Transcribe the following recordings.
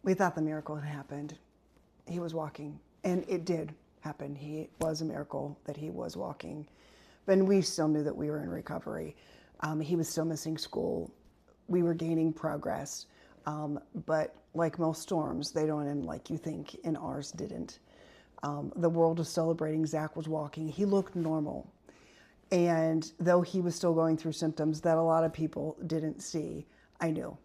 We thought the miracle had happened. He was walking, and it did happen. He was a miracle that he was walking. But we still knew that we were in recovery. He was still missing school. We were gaining progress. But like most storms, they don't end like you think, and ours didn't. The world was celebrating. Zach was walking. He looked normal. And though he was still going through symptoms that a lot of people didn't see, I knew.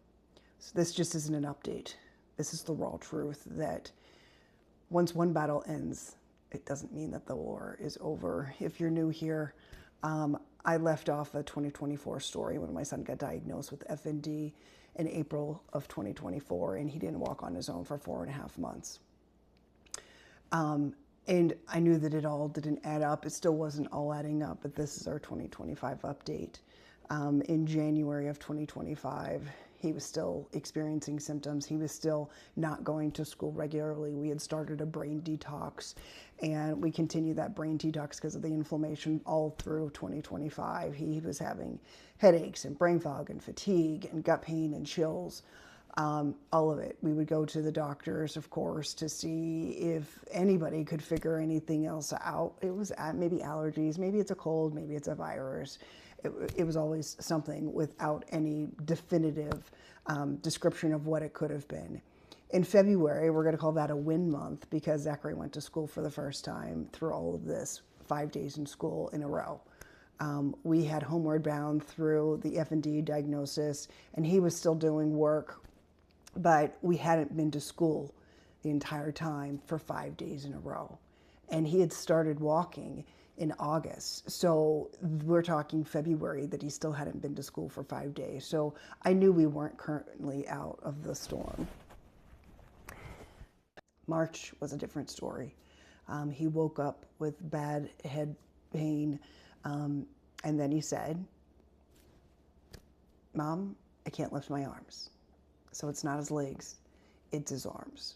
So this just isn't an update. This is the raw truth that once one battle ends, it doesn't mean that the war is over. If you're new here, I left off a 2024 story when my son got diagnosed with FND in April of 2024, and he didn't walk on his own for 4.5 months. And I knew that it all didn't add up. It still wasn't all adding up, but this is our 2025 update. In January of 2025, he was still experiencing symptoms. He was still not going to school regularly. We had started a brain detox, and we continued that brain detox because of the inflammation all through 2025. He was having headaches and brain fog and fatigue and gut pain and chills. All of it. We would go to the doctors, of course, to see if anybody could figure anything else out. It was maybe allergies, maybe it's a cold, maybe it's a virus. It was always something without any definitive description of what it could have been. In February, we're going to call that a win month because Zachary went to school for the first time through all of this, 5 days in school in a row. We had homeward bound through the FND Diagnosis, and he was still doing work, but we hadn't been to school the entire time for 5 days in a row. And he had started walking in August. So we're talking February that he still hadn't been to school for 5 days. So I knew we weren't currently out of the storm. March was a different story. He woke up with bad head pain, and then he said, "Mom, I can't lift my arms." So it's not his legs, it's his arms.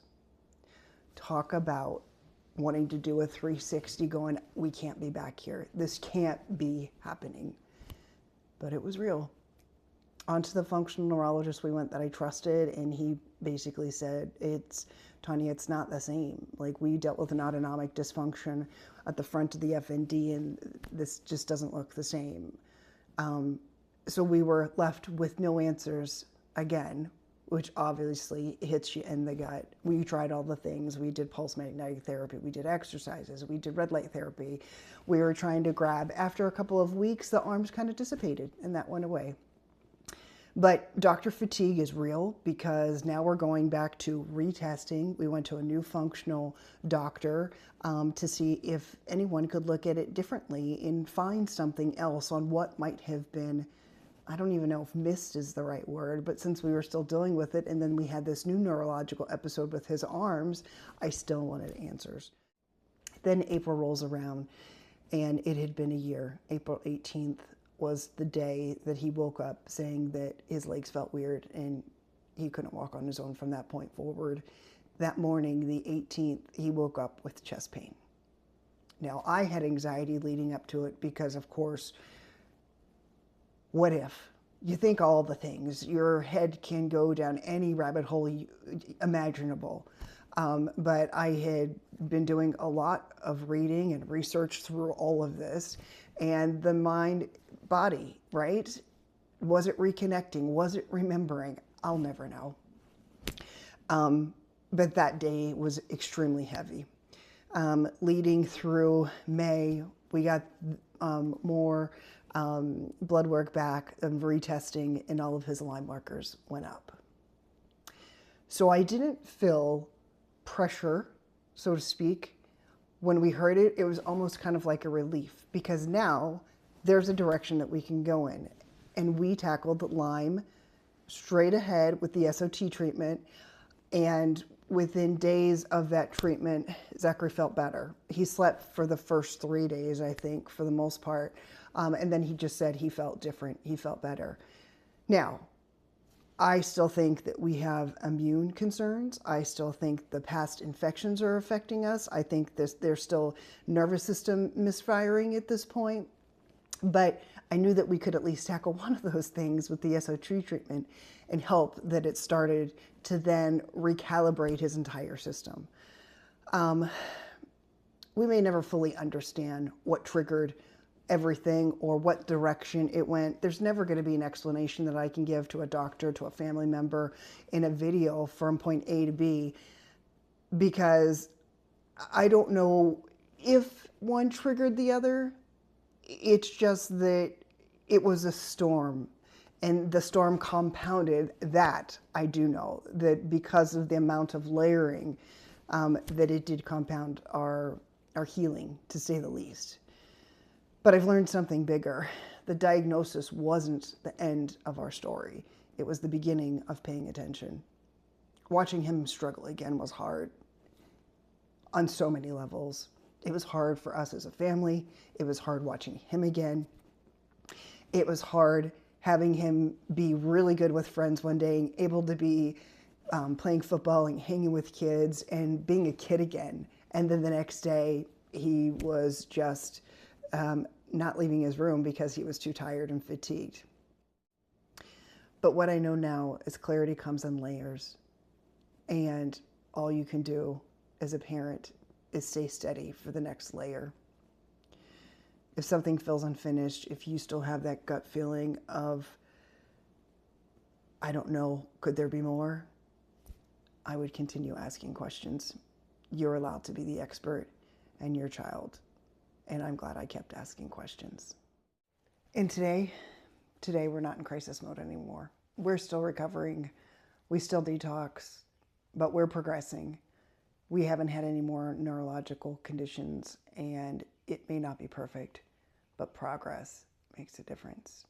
Talk about wanting to do a 360 going, we can't be back here. This can't be happening. But it was real. Onto the functional neurologist we went that I trusted, and he basically said, Tanya, it's not the same. Like, we dealt with an autonomic dysfunction at the front of the FND, and this just doesn't look the same. So we were left with no answers again, which obviously hits you in the gut. We tried all the things. We did pulse magnetic therapy. We did exercises. We did red light therapy. We were trying to grab. After a couple of weeks, the arms kind of dissipated, and that went away. But doctor fatigue is real because now we're going back to retesting. We went to a new functional doctor to see if anyone could look at it differently and find something else on what might have been, I don't even know if missed is the right word, but since we were still dealing with it, and then we had this new neurological episode with his arms, I still wanted answers. Then April rolls around, and it had been a year. April 18th was the day that he woke up saying that his legs felt weird and he couldn't walk on his own from that point forward. That morning, the 18th, he woke up with chest pain. Now, I had anxiety leading up to it because, of course, what if? You think all the things. Your head can go down any rabbit hole imaginable. But I had been doing a lot of reading and research through all of this. And the mind, body, right? Was it reconnecting? Was it remembering? I'll never know. But that day was extremely heavy. Leading through May, we got more blood work back and retesting, and all of his Lyme markers went up. So I didn't feel pressure, so to speak. When we heard it, it was almost kind of like a relief because now there's a direction that we can go in. And we tackled Lyme straight ahead with the SOT treatment. And within days of that treatment, Zachary felt better. He slept for the first 3 days, I think, for the most part. And then he just said he felt different. He felt better. Now, I still think that we have immune concerns. I still think the past infections are affecting us. I think there's still nervous system misfiring at this point. But I knew that we could at least tackle one of those things with the SO2 treatment and help that it started to then recalibrate his entire system. We may never fully understand what triggered everything or what direction it went. There's never going to be an explanation that I can give to a doctor, to a family member in a video from point A to B, because I don't know if one triggered the other. It's just that it was a storm, and the storm compounded that. I do know that because of the amount of layering, that it did compound our healing, to say the least. But I've learned something bigger. The diagnosis wasn't the end of our story. It was the beginning of paying attention. Watching him struggle again was hard on so many levels. It was hard for us as a family. It was hard watching him again. It was hard having him be really good with friends one day and able to be playing football and hanging with kids and being a kid again. And then the next day, he was just not leaving his room because he was too tired and fatigued. But what I know now is clarity comes in layers. And all you can do as a parent is stay steady for the next layer. If something feels unfinished, if you still have that gut feeling of, I don't know, could there be more? I would continue asking questions. You're allowed to be the expert and your child. And I'm glad I kept asking questions. And today we're not in crisis mode anymore. We're still recovering. We still detox, but we're progressing. We haven't had any more neurological conditions, and it may not be perfect, but progress makes a difference.